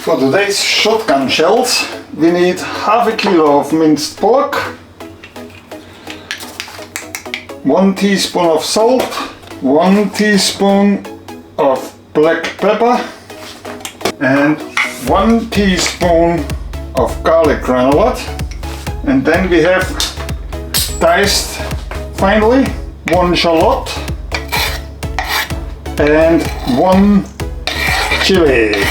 For today's shotgun shells, we need half a kilo of minced pork, 1 teaspoon of salt, 1 teaspoon of black pepper, and 1 teaspoon of garlic granulate. And then we have diced finally 1 shallot and 1 chili.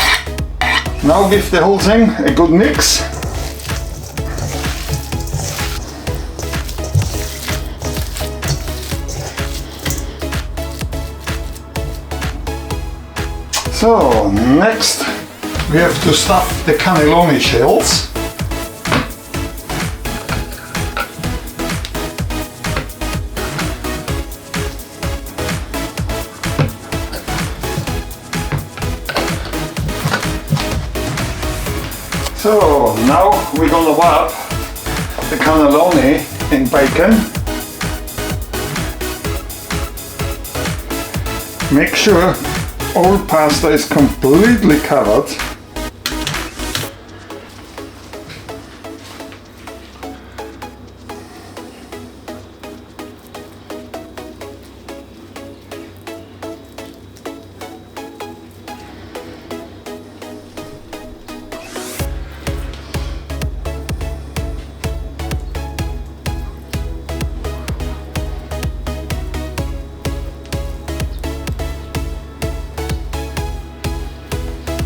Now give the whole thing a good mix. So next we have to stuff the cannelloni shells. So now we're gonna wrap the cannelloni in bacon. Make sure all pasta is completely covered.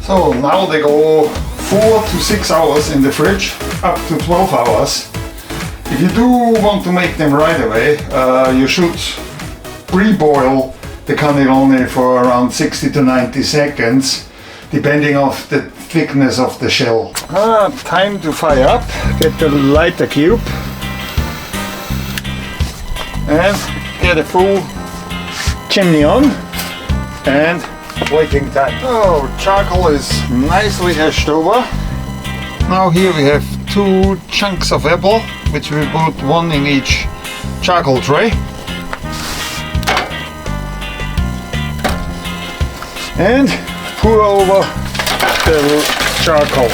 So now they go 4 to 6 hours in the fridge, up to 12 hours. If you do want to make them right away, you should pre-boil the cannelloni for around 60 to 90 seconds, depending on the thickness of the shell. Time to fire up, get the lighter cube and get a full chimney on and waiting time. Oh, charcoal is nicely hashed over. Now here we have 2 chunks of apple, which we put 1 in each charcoal tray. And pour over the charcoal.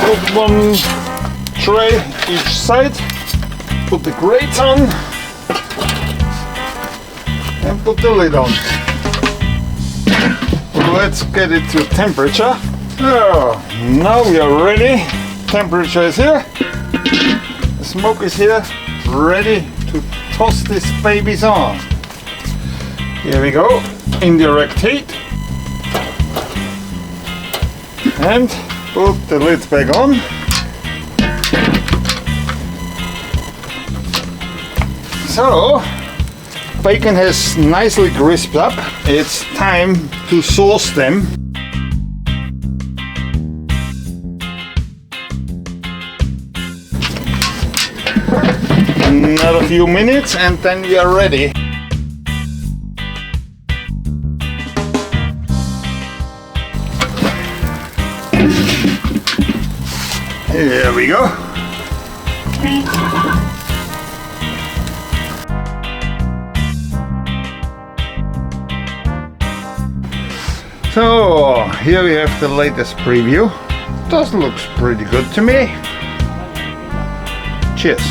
Put 1 tray each side, put the grate on and put the lid on. Let's get it to temperature. So, now we are ready. Temperature is here. The smoke is here, ready to toss these babies on. Here we go, indirect heat. And put the lid back on. So, bacon has nicely crisped up. It's time to sauce them. Another few minutes and then we are ready. Here we go. So here we have the latest preview. This looks pretty good to me. Cheers.